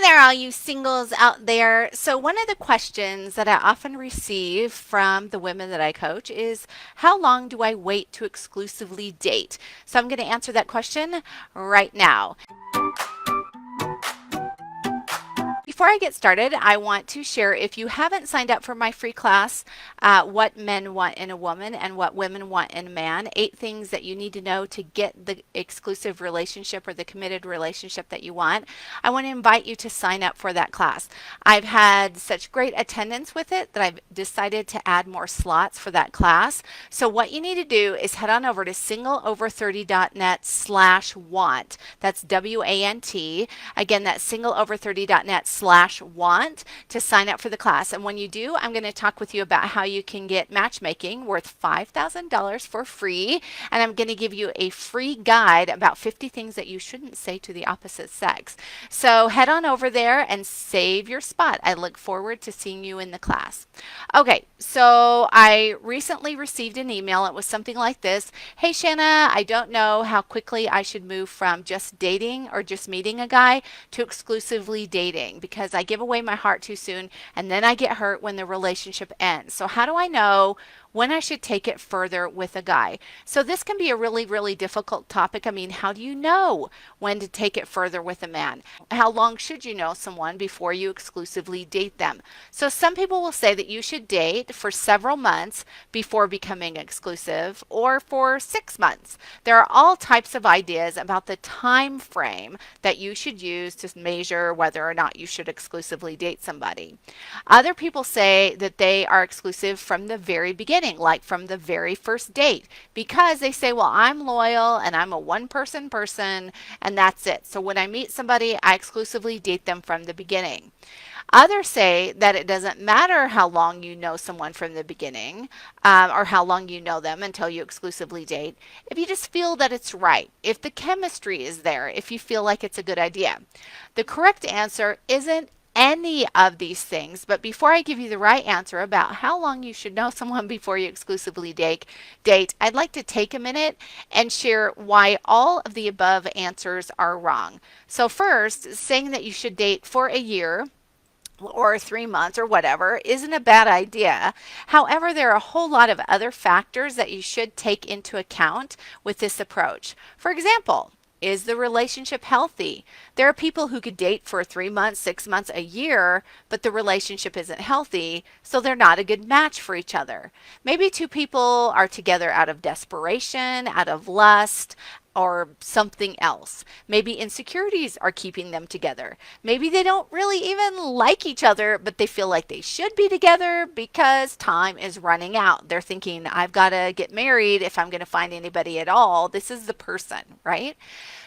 there, all you singles out there. So, one of the questions that I often receive from the women that I coach is how long do I wait to exclusively date? So, I'm going to answer that question right now. Before I get started, I want to share if you haven't signed up for my free class, What Men Want in a Woman and What Women Want in a Man, 8 things that you need to know to get the exclusive relationship or the committed relationship that you want. I want to invite you to sign up for that class. I've had such great attendance with it that I've decided to add more slots for that class. So what you need to do is head on over to singleover30.net/want. That's WANT. Again, that's singleover30.net/want to sign up for the class. And when you do, I'm going to talk with you about how you can get matchmaking worth $5,000 for free. And I'm going to give you a free guide about 50 things that you shouldn't say to the opposite sex. So head on over there and save your spot. I look forward to seeing you in the class. Okay, so I recently received an email. It was something like this. Hey, Shana, I don't know how quickly I should move from just dating or just meeting a guy to exclusively dating because I give away my heart too soon and then I get hurt when the relationship ends. So how do I know when I should take it further with a guy? So this can be a really, really difficult topic. I mean, how do you know when to take it further with a man? How long should you know someone before you exclusively date them? So some people will say that you should date for several months before becoming exclusive or for 6 months. There are all types of ideas about the time frame that you should use to measure whether or not you should exclusively date somebody. Other people say that they are exclusive from the very beginning, like from the very first date, because they say, well, I'm loyal and I'm a one-person person and that's it. So when I meet somebody, I exclusively date them from the beginning. Others say that it doesn't matter how long you know someone from the beginning or how long you know them until you exclusively date, if you just feel that it's right, if the chemistry is there, if you feel like it's a good idea. The correct answer isn't any of these things, but before I give you the right answer about how long you should know someone before you exclusively date, I'd like to take a minute and share why all of the above answers are wrong. So first, saying that you should date for a year or 3 months or whatever isn't a bad idea. However, there are a whole lot of other factors that you should take into account with this approach. For example, is the relationship healthy? There are people who could date for 3 months, 6 months, a year, but the relationship isn't healthy, so they're not a good match for each other. Maybe two people are together out of desperation, out of lust, or something else. Maybe insecurities are keeping them together. Maybe they don't really even like each other, but they feel like they should be together because time is running out. They're thinking, I've got to get married if I'm going to find anybody at all. This is the person, right?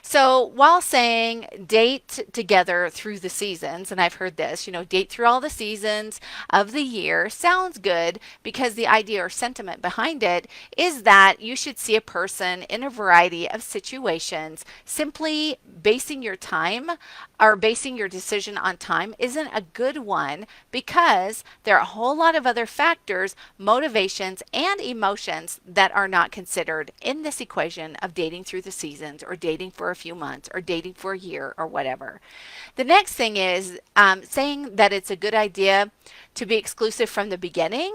So while saying date together through the seasons, and I've heard this, date through all the seasons of the year sounds good because the idea or sentiment behind it is that you should see a person in a variety of situations. Simply basing your time or basing your decision on time isn't a good one because there are a whole lot of other factors, motivations, and emotions that are not considered in this equation of dating through the seasons or dating for a few months or dating for a year or whatever. The next thing is saying that it's a good idea to be exclusive from the beginning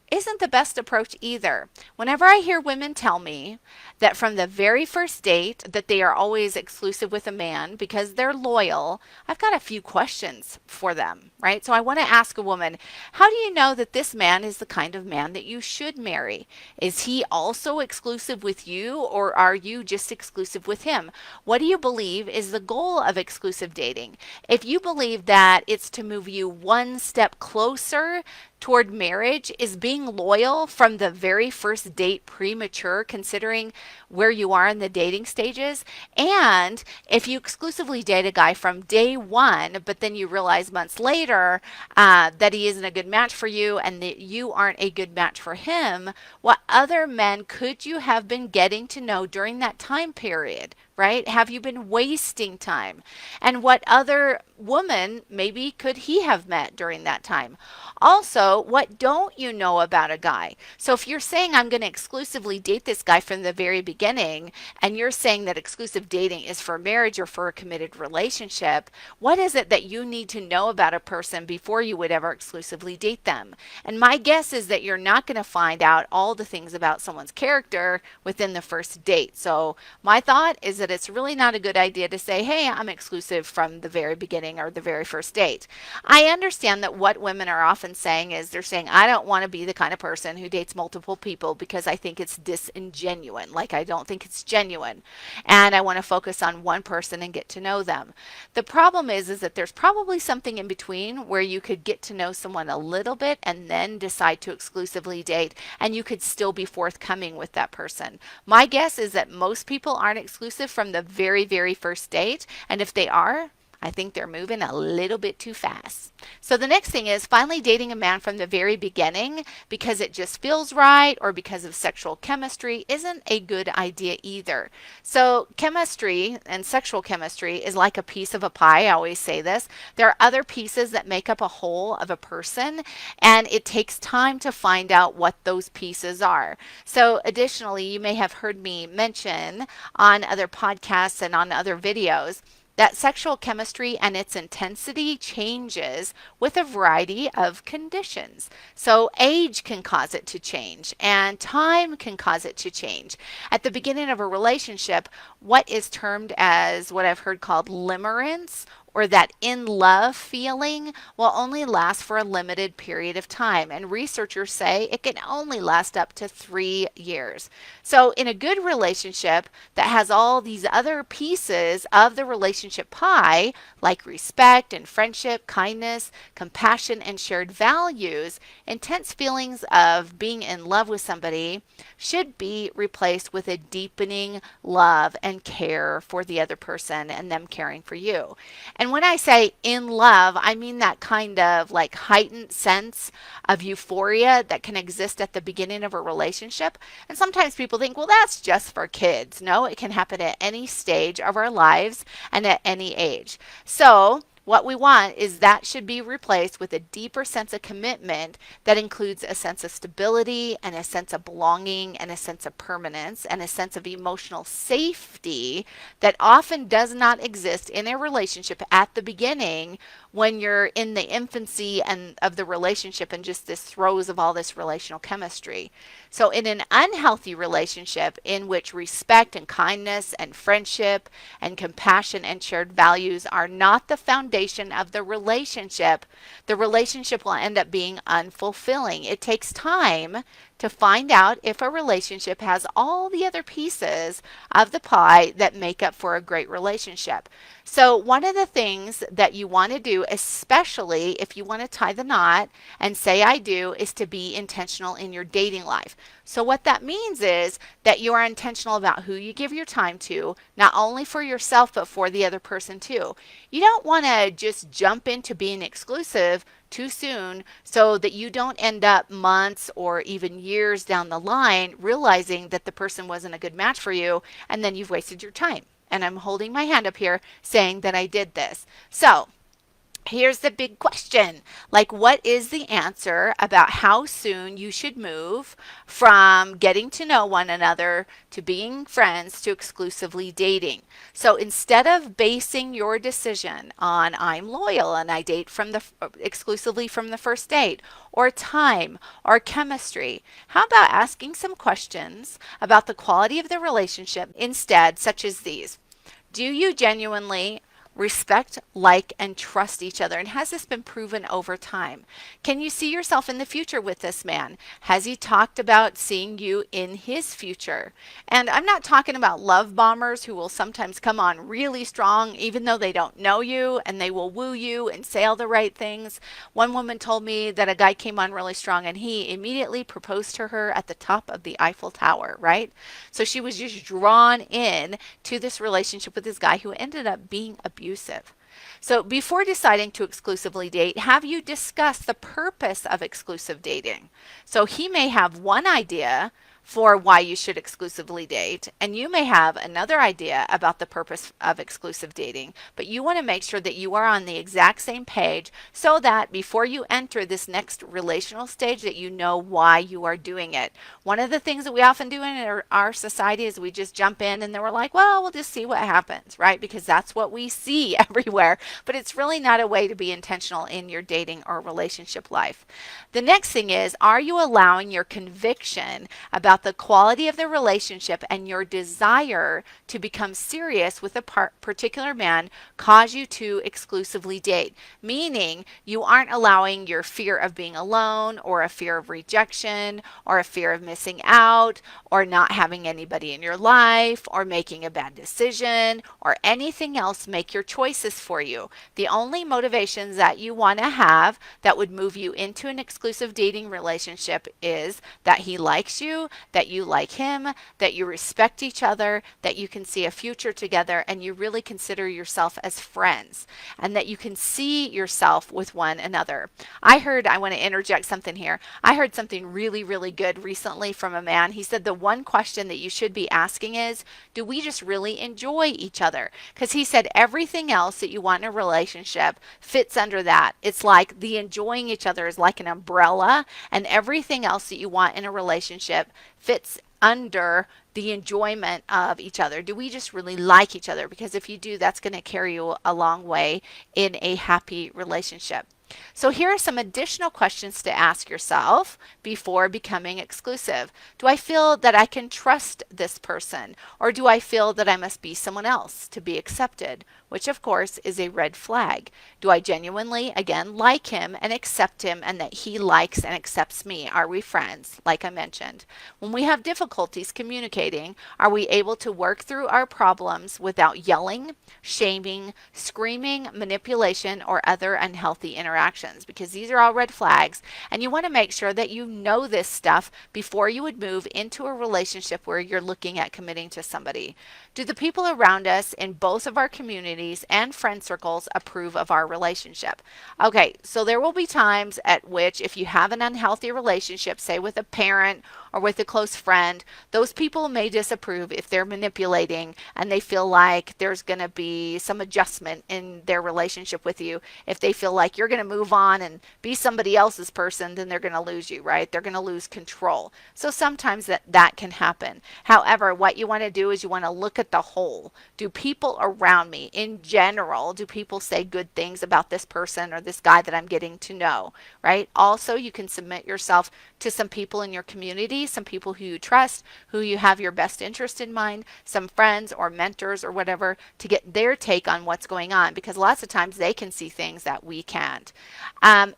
isn't the best approach either. Whenever I hear women tell me that from the very first date that they are always exclusive with a man because they're loyal, I've got a few questions for them, right? So I want to ask a woman, how do you know that this man is the kind of man that you should marry? Is he also exclusive with you or are you just exclusive with him? What do you believe is the goal of exclusive dating? If you believe that it's to move you one step closer toward marriage, is being loyal from the very first date premature, considering where you are in the dating stages? And if you exclusively date a guy from day one, but then you realize months later that he isn't a good match for you and that you aren't a good match for him, what other men could you have been getting to know during that time period? right? Have you been wasting time? And what other woman maybe could he have met during that time? Also, what don't you know about a guy? So if you're saying I'm going to exclusively date this guy from the very beginning, and you're saying that exclusive dating is for marriage or for a committed relationship, what is it that you need to know about a person before you would ever exclusively date them? And my guess is that you're not going to find out all the things about someone's character within the first date. So my thought is that it's really not a good idea to say, hey, I'm exclusive from the very beginning or the very first date. I understand that what women are often saying is they're saying, I don't want to be the kind of person who dates multiple people because I think it's disingenuous. Like, I don't think it's genuine. And I want to focus on one person and get to know them. The problem is that there's probably something in between where you could get to know someone a little bit and then decide to exclusively date, and you could still be forthcoming with that person. My guess is that most people aren't exclusive from the very, very first date. And if they are, I think they're moving a little bit too fast. So the next thing is finally dating a man from the very beginning because it just feels right or because of sexual chemistry isn't a good idea either. So chemistry and sexual chemistry is like a piece of a pie. I always say this. There are other pieces that make up a whole of a person, and it takes time to find out what those pieces are. So additionally, you may have heard me mention on other podcasts and on other videos that sexual chemistry and its intensity changes with a variety of conditions. So age can cause it to change, and time can cause it to change. At the beginning of a relationship, what is termed as what I've heard called limerence, or that in love feeling, will only last for a limited period of time. And researchers say it can only last up to 3 years. So, in a good relationship that has all these other pieces of the relationship pie, like respect and friendship, kindness, compassion, and shared values, intense feelings of being in love with somebody should be replaced with a deepening love and care for the other person and them caring for you. And when I say in love, I mean that kind of like heightened sense of euphoria that can exist at the beginning of a relationship. And sometimes people think, well, that's just for kids. No, it can happen at any stage of our lives and at any age. So, what we want is that should be replaced with a deeper sense of commitment that includes a sense of stability and a sense of belonging and a sense of permanence and a sense of emotional safety that often does not exist in a relationship at the beginning when you're in the infancy and of the relationship and just this throes of all this relational chemistry. So in an unhealthy relationship in which respect and kindness and friendship and compassion and shared values are not the foundation of the relationship will end up being unfulfilling. It takes time to find out if a relationship has all the other pieces of the pie that make up for a great relationship. So, one of the things that you want to do, especially if you want to tie the knot and say I do, is to be intentional in your dating life. So, what that means is that you are intentional about who you give your time to, not only for yourself, but for the other person too. You don't want to just jump into being exclusive too soon so that you don't end up months or even years down the line realizing that the person wasn't a good match for you and then you've wasted your time. And I'm holding my hand up here saying that I did this. So, here's the big question. Like, what is the answer about how soon you should move from getting to know one another to being friends to exclusively dating? So instead of basing your decision on I'm loyal and I date from the exclusively from the first date or time or chemistry, how about asking some questions about the quality of the relationship instead, such as these? Do you genuinely respect, like, and trust each other? And has this been proven over time? Can you see yourself in the future with this man? Has he talked about seeing you in his future? And I'm not talking about love bombers who will sometimes come on really strong even though they don't know you, and they will woo you and say all the right things. One woman told me that a guy came on really strong and he immediately proposed to her at the top of the Eiffel Tower, right? So she was just drawn in to this relationship with this guy who ended up being abusive. So before deciding to exclusively date, have you discussed the purpose of exclusive dating? So he may have one idea for why you should exclusively date. And you may have another idea about the purpose of exclusive dating, but you want to make sure that you are on the exact same page so that before you enter this next relational stage that you know why you are doing it. One of the things that we often do in our society is we just jump in and then we're like, well, we'll just see what happens, right? Because that's what we see everywhere. But it's really not a way to be intentional in your dating or relationship life. The next thing is, are you allowing your conviction about the quality of the relationship and your desire to become serious with a particular man cause you to exclusively date? Meaning you aren't allowing your fear of being alone or a fear of rejection or a fear of missing out or not having anybody in your life or making a bad decision or anything else make your choices for you. The only motivations that you want to have that would move you into an exclusive dating relationship is that he likes you, that you like him, that you respect each other, that you can see a future together, and you really consider yourself as friends, and that you can see yourself with one another. I want to interject something here. I heard something really, really good recently from a man. He said the one question that you should be asking is, do we just really enjoy each other? Because he said everything else that you want in a relationship fits under that. It's like the enjoying each other is like an umbrella, and everything else that you want in a relationship fits under the enjoyment of each other. Do we just really like each other? Because if you do, that's going to carry you a long way in a happy relationship. So here are some additional questions to ask yourself before becoming exclusive. Do I feel that I can trust this person? Or do I feel that I must be someone else to be accepted? Which of course is a red flag. Do I genuinely, again, like him and accept him and that he likes and accepts me? Are we friends? Like I mentioned. When we have difficulties communicating, are we able to work through our problems without yelling, shaming, screaming, manipulation, or other unhealthy interactions? Because these are all red flags, and you want to make sure that you know this stuff before you would move into a relationship where you're looking at committing to somebody. Do the people around us in both of our communities and friend circles approve of our relationship? Okay, so there will be times at which if you have an unhealthy relationship, say with a parent or with a close friend, those people may disapprove if they're manipulating and they feel like there's going to be some adjustment in their relationship with you. If they feel like you're going to move on and be somebody else's person, then they're going to lose you, right? They're going to lose control. So sometimes that can happen. However, what you want to do is you want to look at the whole. Do people around me in general, do people say good things about this person or this guy that I'm getting to know, right? Also, you can submit yourself to some people in your community, some people who you trust, who you have your best interest in mind, some friends or mentors or whatever, to get their take on what's going on, because lots of times they can see things that we can't.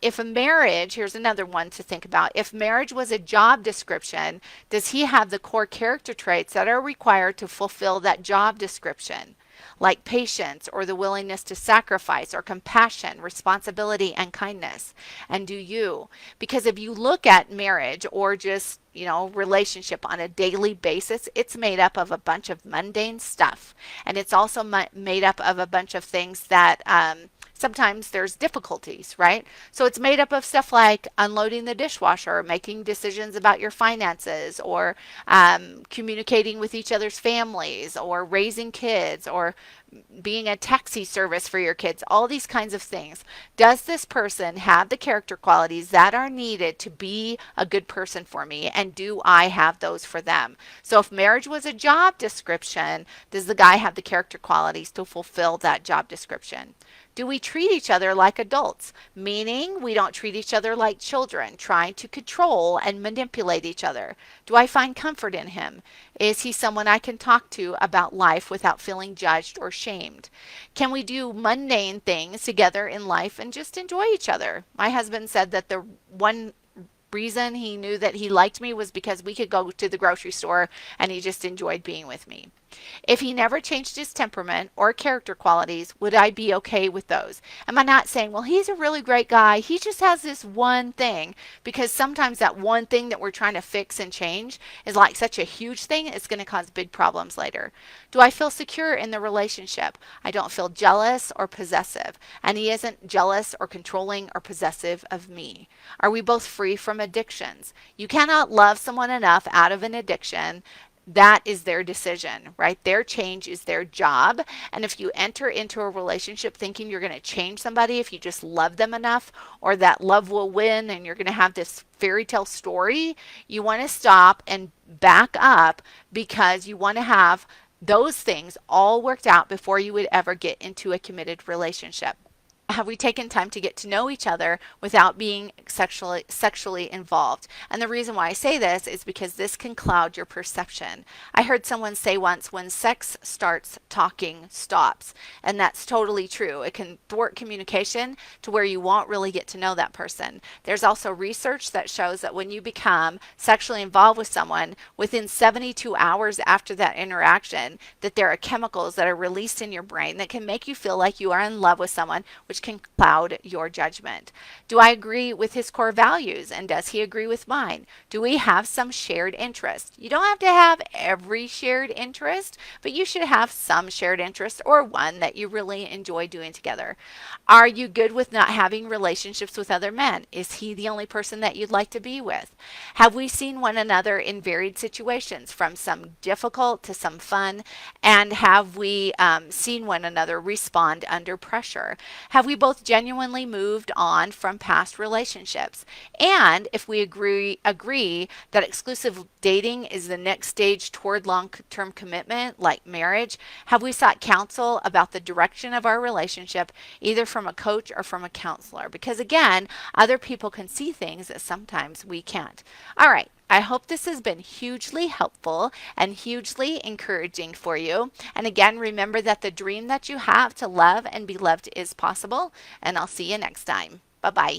If a marriage, here's another one to think about. If marriage was a job description, does he have the core character traits that are required to fulfill that job description? Like patience or the willingness to sacrifice or compassion, responsibility, and kindness. And do you? Because if you look at marriage or just relationship on a daily basis, it's made up of a bunch of mundane stuff. And it's also made up of a bunch of things that sometimes there's difficulties, right? So it's made up of stuff like unloading the dishwasher, making decisions about your finances, or communicating with each other's families, or raising kids, or being a taxi service for your kids, all these kinds of things. Does this person have the character qualities that are needed to be a good person for me? And do I have those for them? So if marriage was a job description, does the guy have the character qualities to fulfill that job description? Do we treat each other like adults? Meaning we don't treat each other like children, trying to control and manipulate each other. Do I find comfort in him? Is he someone I can talk to about life without feeling judged or shamed? Can we do mundane things together in life and just enjoy each other? My husband said that the one reason he knew that he liked me was because we could go to the grocery store and he just enjoyed being with me. If he never changed his temperament or character qualities, would I be okay with those? Am I not saying, well, he's a really great guy. He just has this one thing, because sometimes that one thing that we're trying to fix and change is like such a huge thing, it's going to cause big problems later. Do I feel secure in the relationship? I don't feel jealous or possessive, and he isn't jealous or controlling or possessive of me. Are we both free from addictions? You cannot love someone enough out of an addiction. That is their decision, right? Their change is their job. And if you enter into a relationship thinking you're going to change somebody if you just love them enough, or that love will win and you're going to have this fairy tale story, you want to stop and back up, because you want to have those things all worked out before you would ever get into a committed relationship. Have we taken time to get to know each other without being sexually involved? And the reason why I say this is because this can cloud your perception. I heard someone say once, when sex starts, talking stops. And that's totally true. It can thwart communication to where you won't really get to know that person. There's also research that shows that when you become sexually involved with someone, within 72 hours after that interaction, that there are chemicals that are released in your brain that can make you feel like you are in love with someone, which can cloud your judgment. Do I agree with his core values, and does he agree with mine? Do we have some shared interest? You don't have to have every shared interest, but you should have some shared interest, or one that you really enjoy doing together. Are you good with not having relationships with other men? Is he the only person that you'd like to be with? Have we seen one another in varied situations, from some difficult to some fun? And have we seen one another respond under pressure? Have we both genuinely moved on from past relationships? And if we agree that exclusive dating is the next stage toward long-term commitment, like marriage, have we sought counsel about the direction of our relationship, either from a coach or from a counselor? Because again, other people can see things that sometimes we can't. All right. I hope this has been hugely helpful and hugely encouraging for you. And again, remember that the dream that you have to love and be loved is possible. And I'll see you next time. Bye bye.